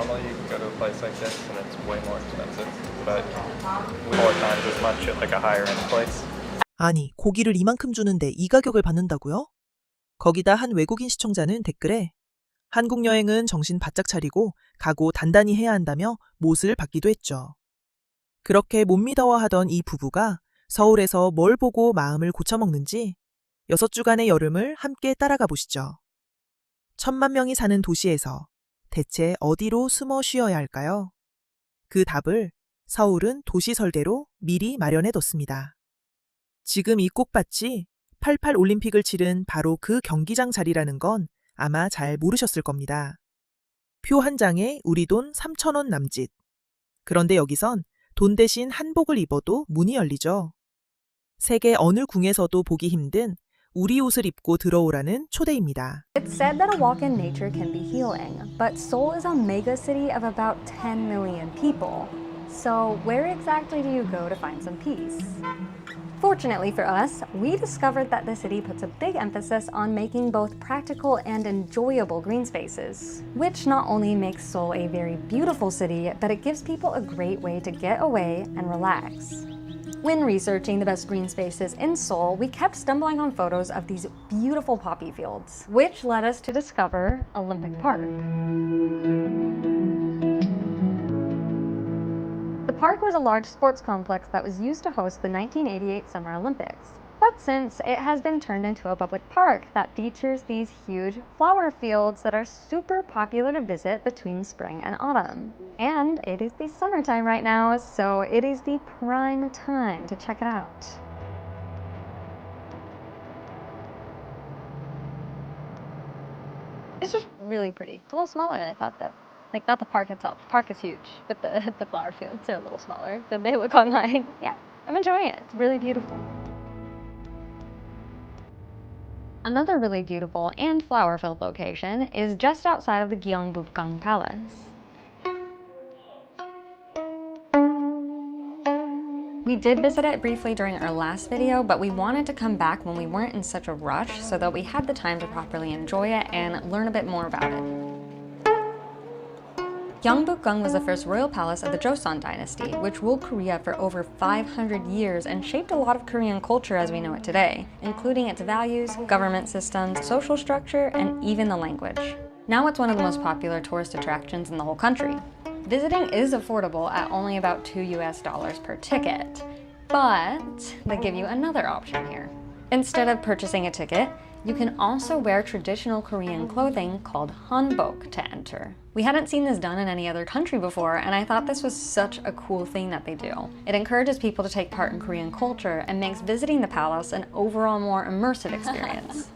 normally you can go to a place like this and it's way more expensive, but 4 times as much at like a higher end place. 아니, 고기를 이만큼 주는데 이 가격을 받는다고요? 거기다 한 외국인 시청자는 댓글에 한국 여행은 정신 바짝 차리고 각오 단단히 해야 한다며 못을 받기도 했죠. 그렇게 못 믿어하던 이 부부가 서울에서 뭘 보고 마음을 고쳐먹는지 6주간의 여름을 함께 따라가 보시죠. 1,000만 명이 사는 도시에서 대체 어디로 숨어 쉬어야 할까요? 그 답을 서울은 도시 설계로 미리 마련해뒀습니다. 지금 이 꽃밭이 88 올림픽을 치른 바로 그 경기장 자리라는 건 아마 잘 모르셨을 겁니다. 표 한 장에 우리 돈 3,000원 남짓. 그런데 여기선 돈 대신 한복을 입어도 문이 열리죠. 세계 어느 궁에서도 보기 힘든 우리 옷을 입고 들어오라는 초대입니다. It's said that a walk in nature can be healing, but Seoul is a mega city of about 10 million people. So where exactly do you go to find some peace? Fortunately for us, we discovered that the city puts a big emphasis on making both practical and enjoyable green spaces, which not only makes Seoul a very beautiful city, but it gives people a great way to get away and relax. When researching the best green spaces in Seoul, we kept stumbling on photos of these beautiful poppy fields, which led us to discover Olympic Park. The park was a large sports complex that was used to host the 1988 Summer Olympics. But since it has been turned into a public park that features these huge flower fields that are super popular to visit between spring and autumn. And it is the summertime right now, so it is the prime time to check it out. It's just really pretty. It's a little smaller than I thought though. Like, not the park itself. The park is huge, but the flower fields are a little smaller than they look online. Yeah, I'm enjoying it. It's really beautiful. Another really beautiful and flower-filled location is just outside of the Gyeongbukgung Palace. We did visit it briefly during our last video, but we wanted to come back when we weren't in such a rush so that we had the time to properly enjoy it and learn a bit more about it. Gyeongbukgung was the first royal palace of the Joseon dynasty, which ruled Korea for over 500 years and shaped a lot of Korean culture as we know it today, including its values, government systems, social structure, and even the language. Now it's one of the most popular tourist attractions in the whole country. Visiting is affordable at only about $2 per ticket, but they give you another option here. Instead of purchasing a ticket, you can also wear traditional Korean clothing called hanbok to enter. We hadn't seen this done in any other country before, and I thought this was such a cool thing that they do. It encourages people to take part in Korean culture and makes visiting the palace an overall more immersive experience.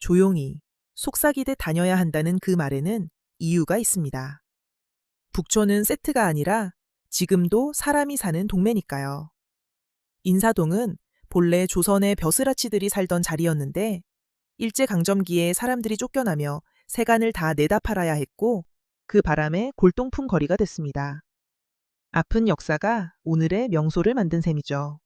조용히 속삭이듯 다녀야 한다는 그 말에는 이유가 있습니다. 북촌은 세트가 아니라 지금도 사람이 사는 동네니까요. 인사동은 본래 조선의 벼슬아치들이 살던 자리였는데 일제강점기에 사람들이 쫓겨나며 세간을 다 내다 팔아야 했고 그 바람에 골동품 거리가 됐습니다. 아픈 역사가 오늘의 명소를 만든 셈이죠.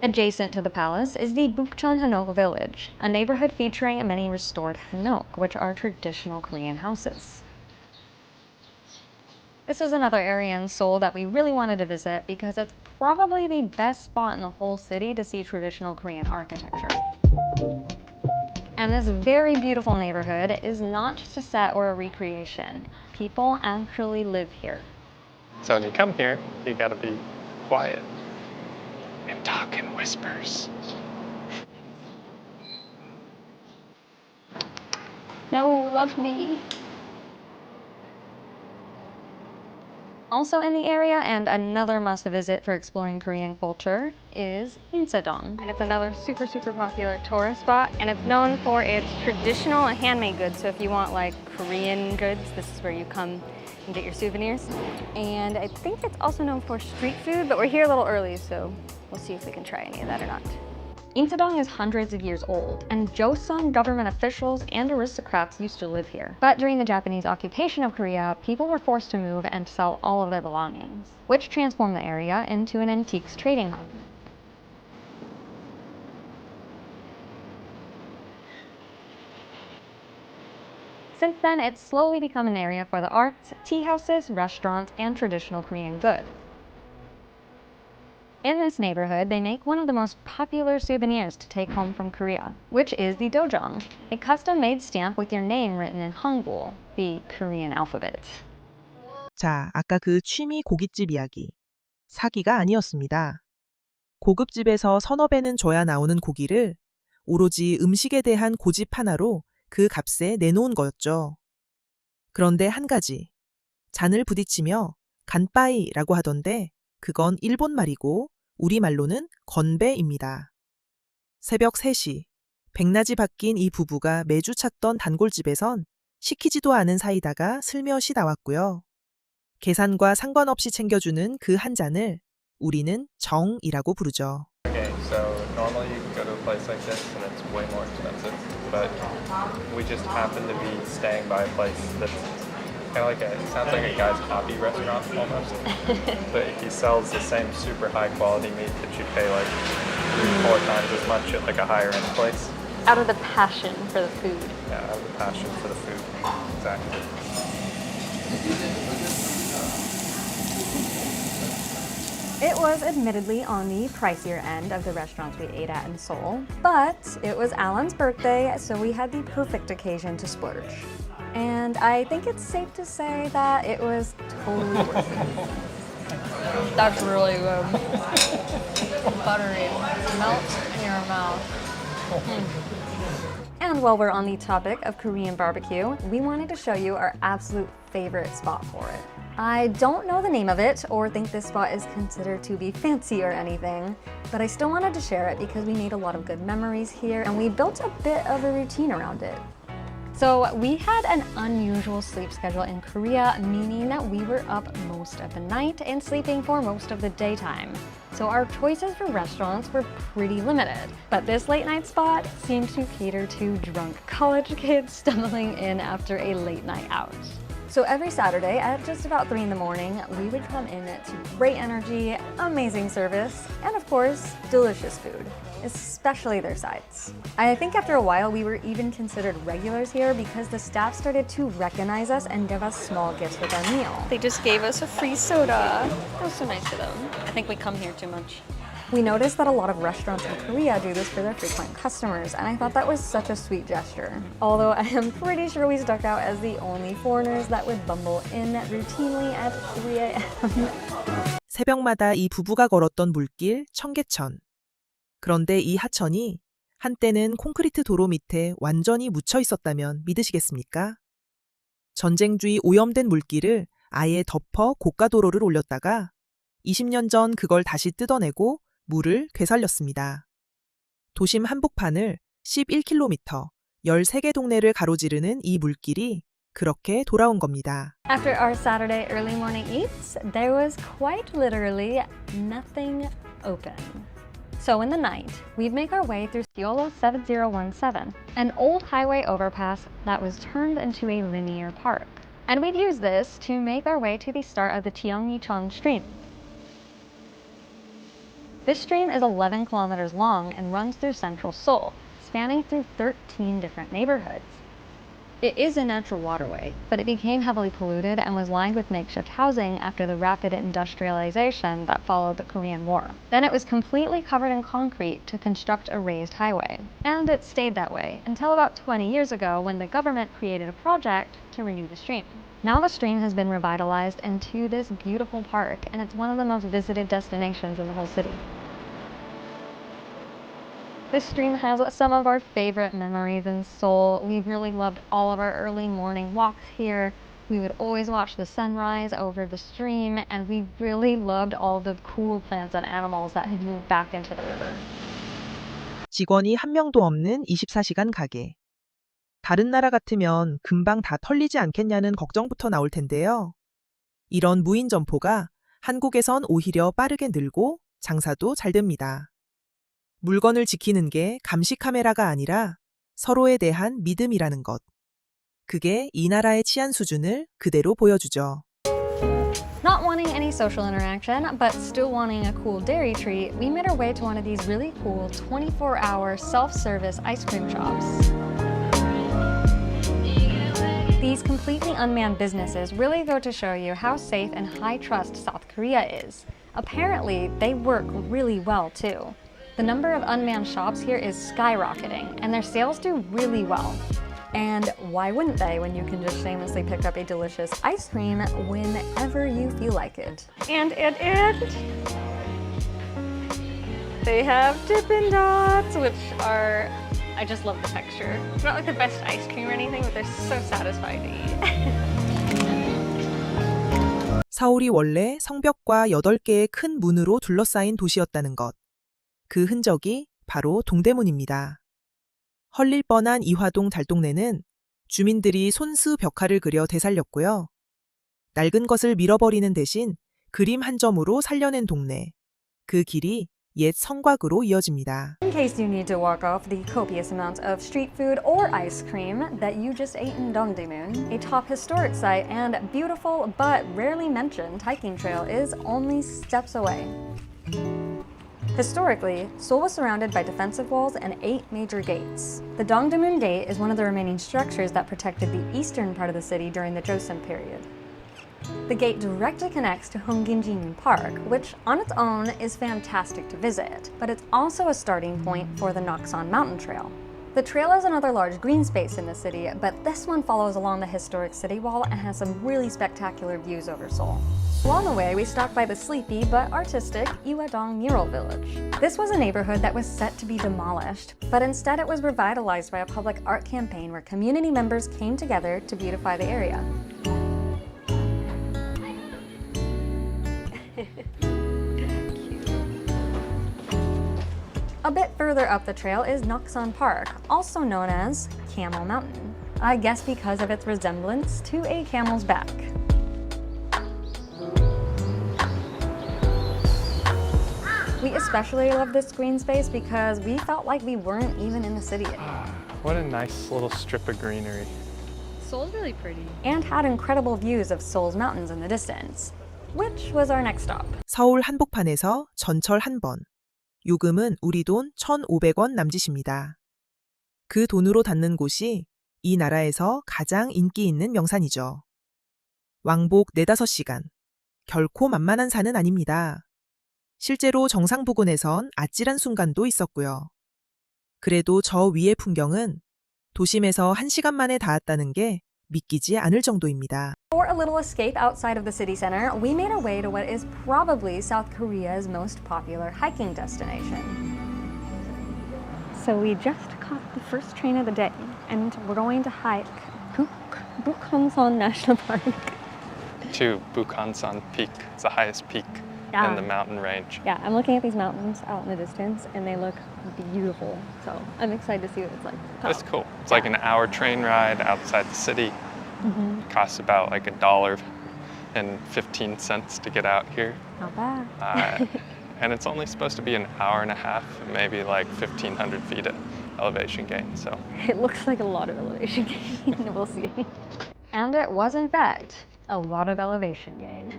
Adjacent to the palace is the Bukchon Hanok village, a neighborhood featuring many restored hanok, which are traditional Korean houses. This is another area in Seoul that we really wanted to visit because it's probably the best spot in the whole city to see traditional Korean architecture. And this very beautiful neighborhood is not just a set or a recreation. People actually live here. So when you come here, you gotta be quiet and talk in whispers. No, love me. Also in the area, and another must-visit for exploring Korean culture, is Insadong. And it's another super popular tourist spot, and it's known for its traditional handmade goods. So if you want like Korean goods, this is where you come and get your souvenirs. And I think it's also known for street food, but we're here a little early, so we'll see if we can try any of that or not. Insadong is hundreds of years old, and Joseon government officials and aristocrats used to live here. But during the Japanese occupation of Korea, people were forced to move and sell all of their belongings, which transformed the area into an antiques trading hub. Since then, it's slowly become an area for the arts, tea houses, restaurants, and traditional Korean goods. In this neighborhood, they make one of the most popular souvenirs to take home from Korea, which is the dojang, a custom-made stamp with your name written in Hangul, the Korean alphabet. 자, 아까 그 취미 고깃집 이야기. 사기가 아니었습니다. 고급집에서 서너 배는 줘야 나오는 고기를 오로지 음식에 대한 고집 하나로 그 값에 내놓은 거였죠. 그런데 한 가지. 잔을 부딪히며 간빠이라고 하던데 그건 일본 말이고 우리말로는 건배입니다. 새벽 3시, 백낮이 바뀐 이 부부가 매주 찾던 단골집에선 시키지도 않은 사이다가 슬며시 나왔고요. 계산과 상관없이 챙겨주는 그 한 잔을 우리는 정이라고 부르죠. Okay, so normally you can go to a place like this and it's way more expensive, but we just happen to be staying by a place that's kind of like it sounds like a guy's hobby restaurant almost, but he sells the same super high quality meat that you pay like 3-4 times as much at like a higher end place. Out of the passion for the food. Yeah, I have a passion for the food. Exactly. It was admittedly on the pricier end of the restaurants we ate at in Seoul, but it was Alan's birthday, so we had the perfect occasion to splurge. And I think it's safe to say that it was totally worth it. That's really good. Buttery. Melt in your mouth. And while we're on the topic of Korean barbecue, we wanted to show you our absolute favorite spot for it. I don't know the name of it or think this spot is considered to be fancy or anything, but I still wanted to share it because we made a lot of good memories here and we built a bit of a routine around it. So we had an unusual sleep schedule in Korea, meaning that we were up most of the night and sleeping for most of the daytime. So our choices for restaurants were pretty limited. But this late night spot seemed to cater to drunk college kids stumbling in after a late night out. So every Saturday at just about 3 in the morning, we would come in to great energy, amazing service, and of course, delicious food, especially their sides. I think after a while, we were even considered regulars here because the staff started to recognize us and give us small gifts with our meal. They just gave us a free soda. That was so nice of them. I think we come here too much. We noticed that a lot of restaurants in Korea do this for their frequent customers, and I thought that was such a sweet gesture. Although I am pretty sure we stuck out as the only foreigners that would bumble in routinely at 3 a.m. 새벽마다 이 부부가 걸었던 물길 청계천. 그런데 이 하천이 한때는 콘크리트 도로 밑에 완전히 묻혀 있었다면 믿으시겠습니까? 전쟁주의 오염된 물길을 아예 덮어 고가도로를 올렸다가 20년 전 그걸 다시 뜯어내고 물을 되살렸습니다. 도심 한복판을 11km, 13개 동네를 가로지르는 이 물길이 그렇게 돌아온 겁니다. After our Saturday early morning eats, there was quite literally nothing open. So in the night, we'd make our way through Seoul 7017, an old highway overpass that was turned into a linear park. And we'd use this to make our way to the start of the Cheongnicheon stream. This stream is 11 kilometers long and runs through central Seoul, spanning through 13 different neighborhoods. It is a natural waterway, but it became heavily polluted and was lined with makeshift housing after the rapid industrialization that followed the Korean War. Then it was completely covered in concrete to construct a raised highway. And it stayed that way until about 20 years ago when the government created a project to renew the stream. Now the stream has been revitalized into this beautiful park, and it's one of the most visited destinations in the whole city. This stream has some of our favorite memories in Seoul. We really loved all of our early morning walks here. We would always watch the sunrise over the stream, and we really loved all the cool plants and animals that had moved back into the river. 직원이 한 명도 없는 24시간 가게. 다른 나라 같으면 금방 다 털리지 않겠냐는 걱정부터 나올 텐데요. 이런 무인 점포가 한국에선 오히려 빠르게 늘고 장사도 잘 됩니다. 물건을 지키는 게 감시 카메라가 아니라 서로에 대한 믿음이라는 것. 그게 이 나라의 치안 수준을 그대로 보여주죠. Not wanting any social interaction, but still wanting a cool dairy treat, we made our way to one of these really cool 24-hour self-service ice cream shops. These completely unmanned businesses really go to show you how safe and high trust South Korea is. Apparently, they work really well too. The number of unmanned shops here is skyrocketing, and their sales do really well. And why wouldn't they when you can just shamelessly pick up a delicious ice cream whenever you feel like it? And they have Dippin' Dots, which are, I just love the texture. It's not like the best ice cream or anything, but they're so satisfying to eat. 서울이 원래 성벽과 8개의 큰 문으로 둘러싸인 도시였다는 것. 그 흔적이 바로 동대문입니다. 헐릴 뻔한 이화동 달동네는 주민들이 손수 벽화를 그려 되살렸고요. 낡은 것을 밀어버리는 대신 그림 한 점으로 살려낸 동네. 그 길이 옛 성곽으로 이어집니다. In case you need to walk off the copious amounts of street food or ice cream that you just ate in Dongdaemun, a top historic site and beautiful but rarely mentioned hiking trail is only steps away. Historically, Seoul was surrounded by defensive walls and 8 major gates. The Dongdaemun Gate is one of the remaining structures that protected the eastern part of the city during the Joseon period. The gate directly connects to Hongginjingun Park, which on its own is fantastic to visit, but it's also a starting point for the Naksan Mountain Trail. The trail is another large green space in the city, but this one follows along the historic city wall and has some really spectacular views over Seoul. Along the way, we stopped by the sleepy but artistic Iwadong Mural Village. This was a neighborhood that was set to be demolished, but instead it was revitalized by a public art campaign where community members came together to beautify the area. A bit further up the trail is Naksan Park, also known as Camel Mountain. I guess because of its resemblance to a camel's back. We especially love this green space because we felt like we weren't even in the city anymore. What a nice little strip of greenery. Seoul's really pretty. And had incredible views of Seoul's mountains in the distance, which was our next stop. 서울 한복판에서 전철 한 번. 요금은 우리 돈 1,500원 남짓입니다. 그 돈으로 닿는 곳이 이 나라에서 가장 인기 있는 명산이죠. 왕복 4-5시간. 결코 만만한 산은 아닙니다. 실제로 정상 부근에선 아찔한 순간도 있었고요. 그래도 저 위의 풍경은 도심에서 1시간 만에 닿았다는 게 믿기지 않을 정도입니다. For a little escape outside of the city center, we made our way to what is probably South Korea's most popular hiking destination. So we just caught the first train of the day, and we're going to hike Bukhansan National Park. To Bukhansan Peak. It's the highest peak in the mountain range. Yeah, I'm looking at these mountains out in the distance, and they look beautiful. So I'm excited to see what it's like. It's cool. It's like an hour train ride outside the city. Costs about like $1.15 to get out here. Not bad. And it's only supposed to be an hour and a half, maybe like 1,500 feet of elevation gain. So It looks like a lot of elevation gain. We'll see. And it was, in fact, a lot of elevation gain.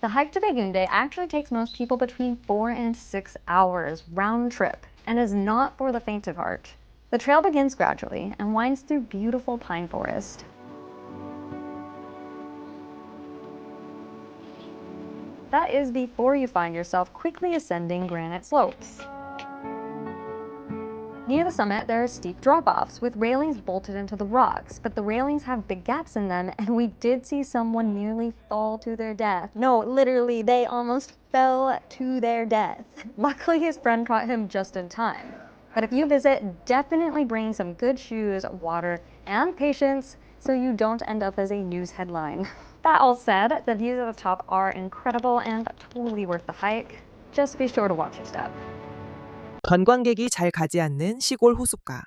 The hike to Daegundae actually takes most people between 4 and 6 hours round trip and is not for the faint of heart. The trail begins gradually and winds through beautiful pine forest. That is before you find yourself quickly ascending granite slopes. Near the summit, there are steep drop-offs with railings bolted into the rocks, but the railings have big gaps in them, and we did see someone nearly fall to their death. No, literally, they almost fell to their death. Luckily, his friend caught him just in time. But if you visit, definitely bring some good shoes, water, and patience so you don't end up as a news headline. That all said, the views at the top are incredible and totally worth the hike. Just be sure to watch your step. 관광객이 잘 가지 않는 시골 호숫가.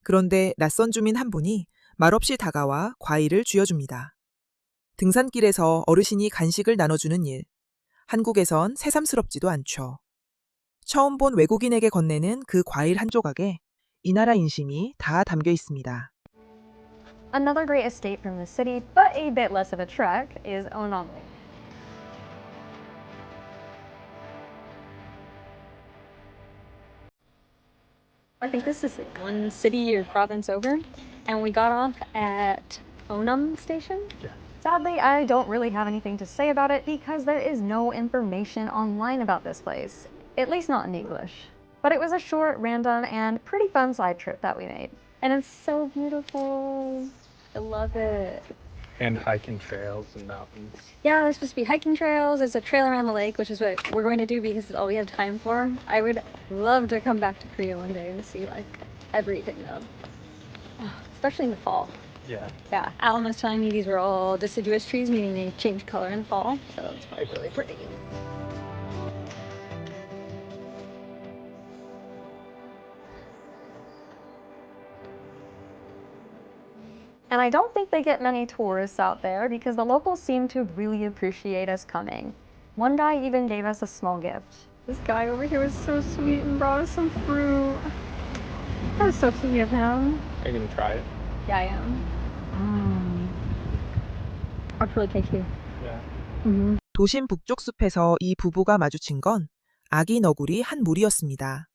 그런데 낯선 주민 한 분이 말없이 다가와 과일을 쥐어줍니다. 등산길에서 어르신이 간식을 나눠주는 일. 한국에선 새삼스럽지도 않죠. 처음 본 외국인에게 건네는 그 과일 한 조각에 이 나라 인심이 다 담겨 있습니다. Another great escape from the city, but a bit less of a trek, is Onongo. I think this is like one city or province over, and we got off at Onam Station. Yeah. Sadly, I don't really have anything to say about it because there is no information online about this place, at least not in English. But it was a short, random, and pretty fun side trip that we made. And it's so beautiful. I love it. And hiking trails and mountains. Yeah, there's supposed to be hiking trails. There's a trail around the lake, which is what we're going to do because it's all we have time for. I would love to come back to Korea one day and see like everything though. Especially in the fall. Yeah. Yeah, Alan was telling me these were all deciduous trees, meaning they change color in the fall, so it's probably really pretty. And I don't think they get many tourists out there because the locals seem to really appreciate us coming. One guy even gave us a small gift. This guy over here was so sweet and brought us some fruit. That was so sweet of him. Are you gonna try it? Yeah, I am. It's really tasty. Yeah. 도심 북쪽 숲에서 이 부부가 마주친 건 아기 너구리 한 무리였습니다.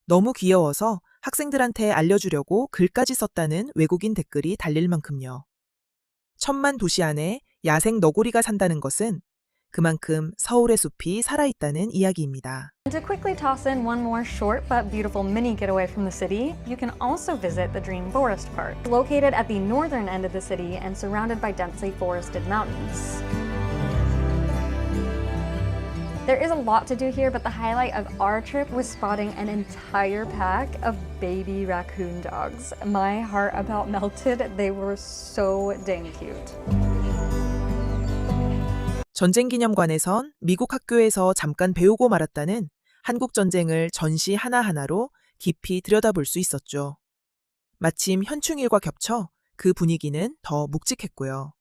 너무 귀여워서 학생들한테 알려주려고 글까지 썼다는 외국인 댓글이 달릴 만큼요. 천만 도시 안에 야생 너구리가 산다는 것은 그만큼 서울의 숲이 살아있다는 이야기입니다. To quickly toss in one more short but beautiful mini getaway from the city, you can also visit the Dream Forest Park, located at the northern end of the city and surrounded by densely forested mountains. There is a lot to do here, but the highlight of our trip was spotting an entire pack of baby raccoon dogs. My heart about melted. They were so dang cute. 전쟁기념관에선 미국 학교에서 잠깐 배우고 말았다는 한국 전쟁을 전시 하나하나로 깊이 들여다볼 수 있었죠. 마침 현충일과 겹쳐 그 분위기는 더 묵직했고요.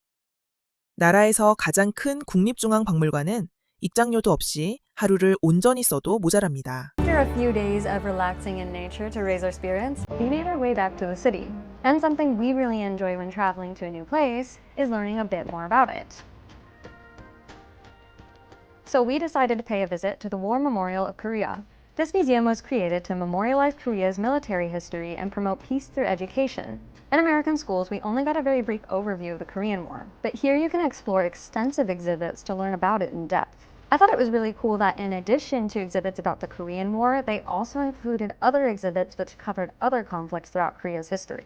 나라에서 가장 큰 국립중앙박물관은 입장료도 없이 하루를 온전히 써도 모자랍니다. After a few days of relaxing in nature to raise our spirits, we made our way back to the city. And something we really enjoy when traveling to a new place is learning a bit more about it. So we decided to pay a visit to the War Memorial of Korea. This museum was created to memorialize Korea's military history and promote peace through education. In American schools, we only got a very brief overview of the Korean War, but here you can explore extensive exhibits to learn about it in depth. I thought it was really cool that in addition to exhibits about the Korean War, they also included other exhibits which covered other conflicts throughout Korea's history.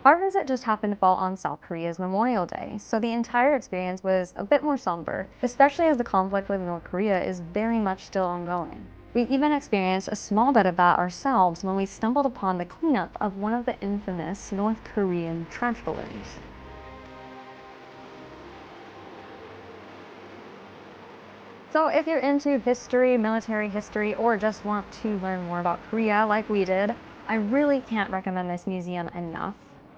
Our visit just happened to fall on South Korea's Memorial Day, so the entire experience was a bit more somber, especially as the conflict with North Korea is very much still ongoing. We even experienced a small bit of that ourselves when we stumbled upon the cleanup of one of the infamous North Korean trash balloons. So if you're into history, military history, or just want to learn more about Korea like we did, I really can't recommend this museum enough.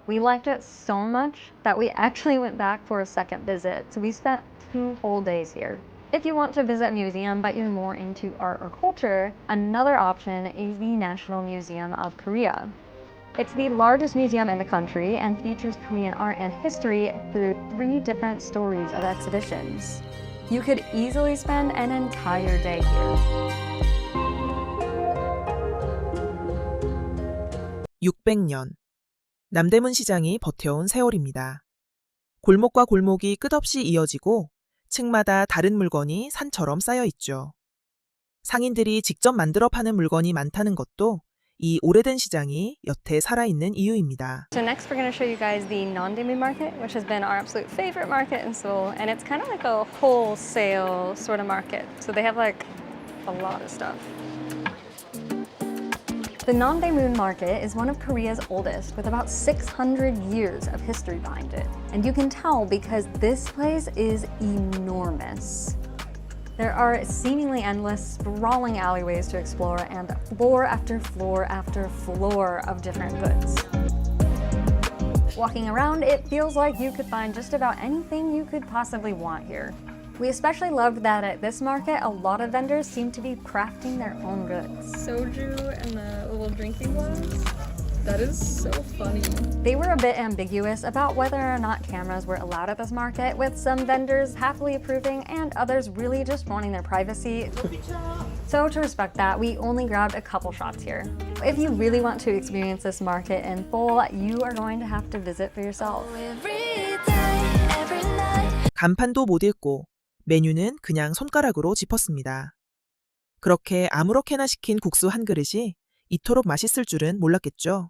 We liked it so much that we actually went back for a second visit, so we spent 2 whole days here. If you want to visit a museum but you're more into art or culture, another option is the National Museum of Korea. It's the largest museum in the country and features Korean art and history through 3 different stories of exhibitions. You could easily spend an entire day here. 600년. 남대문 시장이 버텨온 세월입니다. 골목과 골목이 끝없이 이어지고 층마다 다른 물건이 산처럼 쌓여 있죠. 상인들이 직접 만들어 파는 물건이 많다는 것도 이 오래된 시장이 여태 살아있는 이유입니다. So next we're going to show you guys the Nondaemun Market, which has been our absolute favorite market in Seoul, and it's kind of like a wholesale sort of market. So they have like a lot of stuff. The Nondaemun Market is one of Korea's oldest, with about 600 years of history behind it. And you can tell because this place is enormous. There are seemingly endless, sprawling alleyways to explore and floor after floor after floor of different goods. Walking around, it feels like you could find just about anything you could possibly want here. We especially loved that at this market, a lot of vendors seem to be crafting their own goods. Soju and the little drinking gloves. That is so funny. They were a bit ambiguous about whether or not cameras were allowed at this market, with some vendors happily approving and others really just wanting their privacy. So to respect that, we only grabbed a couple shots here. If you really want to experience this market in full, you are going to have to visit for yourself. 간판도 못 읽고 메뉴는 그냥 손가락으로 짚었습니다. 그렇게 아무렇게나 시킨 국수 한 그릇이 이토록 맛있을 줄은 몰랐겠죠.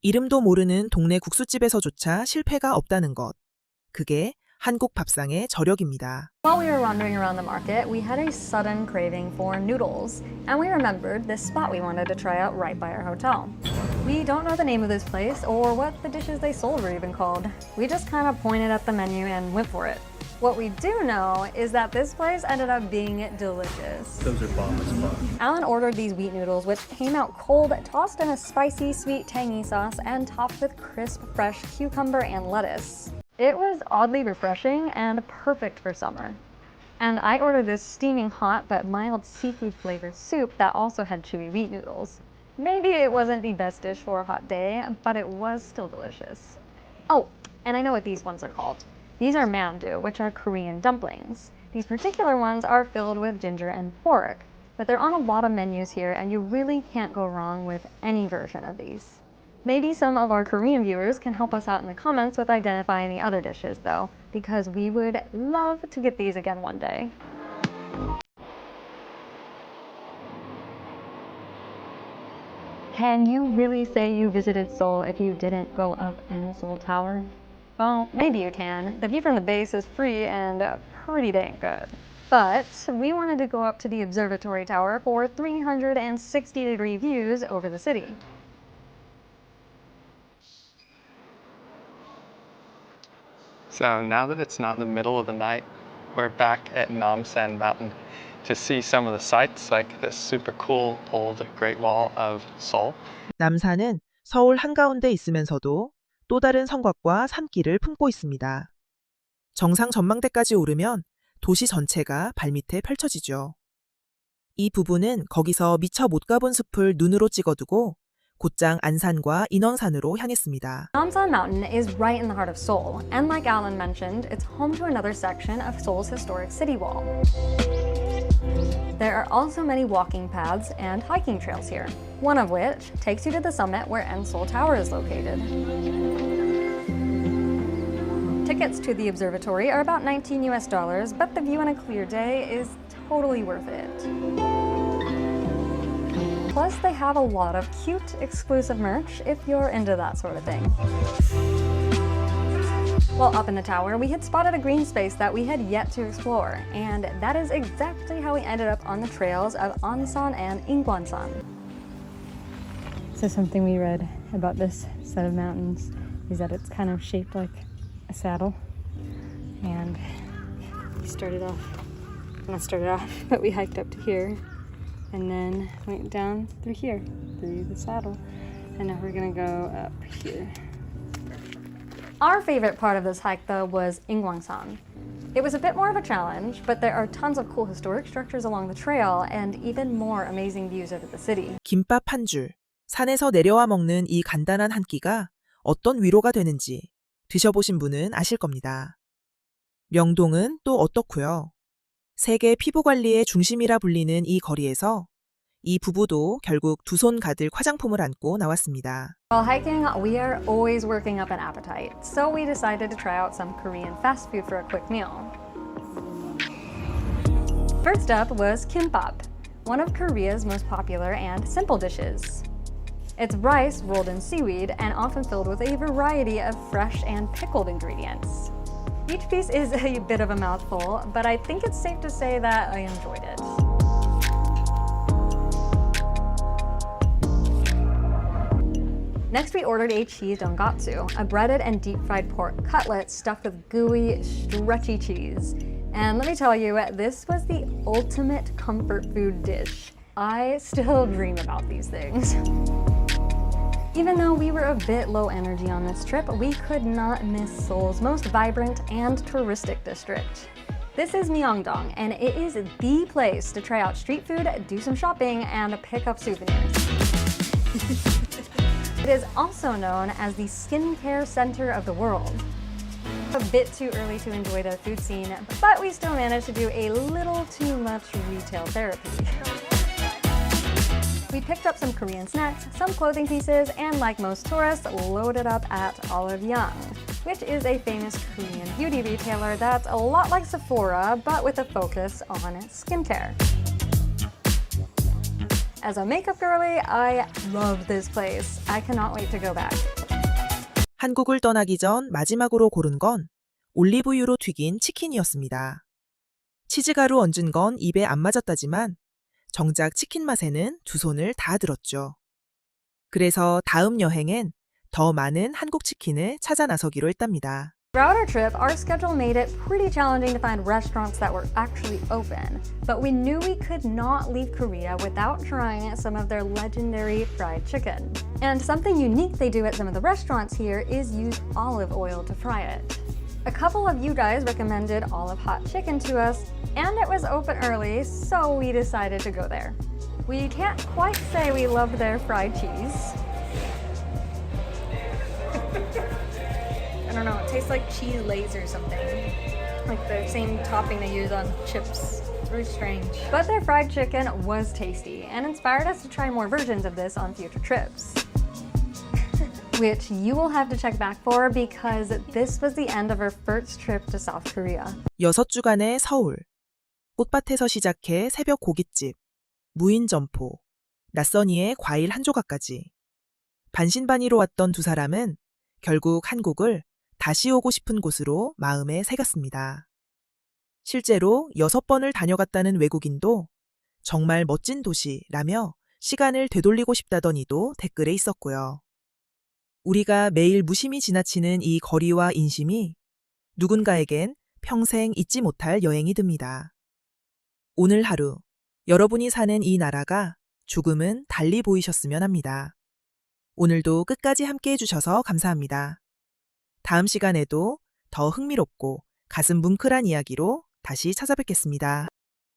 이름도 모르는 동네 국수집에서조차 실패가 없다는 것. 그게 한국 밥상의 저력입니다. While we were wandering around the market, we had a sudden craving for noodles, and we remembered this spot we wanted to try out right by our hotel. We don't know the name of this place or what the dishes they sold were even called. We just kind of pointed at the menu and went for it. What we do know is that this place ended up being delicious. Those are bomb as fuck. Alan ordered these wheat noodles, which came out cold, tossed in a spicy, sweet, tangy sauce, and topped with crisp, fresh cucumber and lettuce. It was oddly refreshing and perfect for summer. And I ordered this steaming hot but mild seafood flavored soup that also had chewy wheat noodles. Maybe it wasn't the best dish for a hot day, but it was still delicious. Oh, and I know what these ones are called. These are mandu, which are Korean dumplings. These particular ones are filled with ginger and pork, but they're on a lot of menus here and you really can't go wrong with any version of these. Maybe some of our Korean viewers can help us out in the comments with identifying the other dishes though, because we would love to get these again one day. Can you really say you visited Seoul if you didn't go up in Seoul Tower? Well, maybe you can. The view from the base is free and pretty dang good. But we wanted to go up to the observatory tower for 360-degree views over the city. So now that it's not the middle of the night, we're back at Namsan Mountain to see some of the sights, like this super cool old Great Wall of Seoul. 남산은 서울 한가운데 있으면서도 또 다른 성곽과 산길을 품고 있습니다. 정상 전망대까지 오르면 도시 전체가 발밑에 펼쳐지죠. 이 부분은 거기서 미처 못 가본 숲을 눈으로 찍어두고 곧장 안산과 인왕산으로 향했습니다. Namsan Mountain is right in the heart of Seoul, and like Alan mentioned, it's home to another section of Seoul's historic city wall. There are also many walking paths and hiking trails here, one of which takes you to the summit where Seoul Tower is located. Tickets to the observatory are about $19 US, but the view on a clear day is totally worth it. Plus, they have a lot of cute, exclusive merch if you're into that sort of thing. While up in the tower, we had spotted a green space that we had yet to explore, and that is exactly how we ended up on the trails of Ansan and Ingwansan. So something we read about this set of mountains is that it's kind of shaped like a saddle, and we started off, but we hiked up to here, and then went down through here, through the saddle, and now we're gonna go up here. Our favorite part of this hike, though, was Ingwansan. It was a bit more of a challenge, but there are tons of cool historic structures along the trail and even more amazing views over the city. 김밥 한 줄, 산에서 내려와 먹는 이 간단한 한 끼가 어떤 위로가 되는지 드셔보신 분은 아실 겁니다. 명동은 또 어떻고요? 세계 피부관리의 중심이라 불리는 이 거리에서 이 부부도 결국 두 손 가득 화장품을 안고 나왔습니다. While hiking, we are always working up an appetite, so we decided to try out some Korean fast food for a quick meal. First up was kimbap, one of Korea's most popular and simple dishes. It's rice rolled in seaweed and often filled with a variety of fresh and pickled ingredients. Each piece is a bit of a mouthful, but I think it's safe to say that I enjoyed it. Next, we ordered a cheese dongatsu, a breaded and deep-fried pork cutlet stuffed with gooey, stretchy cheese. And let me tell you, this was the ultimate comfort food dish. I still dream about these things. Even though we were a bit low energy on this trip, we could not miss Seoul's most vibrant and touristic district. This is Myeongdong, and it is the place to try out street food, do some shopping, and pick up souvenirs. It is also known as the skincare center of the world. A bit too early to enjoy the food scene, but we still managed to do a little too much retail therapy. We picked up some Korean snacks, some clothing pieces, and like most tourists, loaded up at Olive Young, which is a famous Korean beauty retailer that's a lot like Sephora, but with a focus on skincare. As a makeup girly, I love this place. I cannot wait to go back. 한국을 떠나기 전 마지막으로 고른 건 올리브유로 튀긴 치킨이었습니다. 치즈가루 얹은 건 입에 안 맞았다지만 정작 치킨 맛에는 두 손을 다 들었죠. 그래서 다음 여행엔 더 많은 한국 치킨을 찾아 나서기로 했답니다. Throughout our trip, our schedule made it pretty challenging to find restaurants that were actually open, but we knew we could not leave Korea without trying some of their legendary fried chicken. And something unique they do at some of the restaurants here is use olive oil to fry it. A couple of you guys recommended Olive Hot Chicken to us, and it was open early, so we decided to go there. We can't quite say we loved their fried cheese. I don't know, it tastes like cheese lays or something. Like the same topping they use on chips. It's very strange. But their fried chicken was tasty and inspired us to try more versions of this on future trips. Which you will have to check back for because this was the end of our first trip to South Korea. 6주간의 서울. 꽃밭에서 시작해 새벽 고깃집, 무인 점포, 낯선이의 과일 한 조각까지. 반신반의로 왔던 두 사람은 결국 한국을 다시 오고 싶은 곳으로 마음에 새겼습니다. 실제로 6번을 다녀갔다는 외국인도 정말 멋진 도시라며 시간을 되돌리고 싶다던 이도 댓글에 있었고요. 우리가 매일 무심히 지나치는 이 거리와 인심이 누군가에겐 평생 잊지 못할 여행이 됩니다. 오늘 하루 여러분이 사는 이 나라가 조금은 달리 보이셨으면 합니다. 오늘도 끝까지 함께 해주셔서 감사합니다. 다음 시간에도 더 흥미롭고 가슴 뭉클한 이야기로 다시 찾아뵙겠습니다.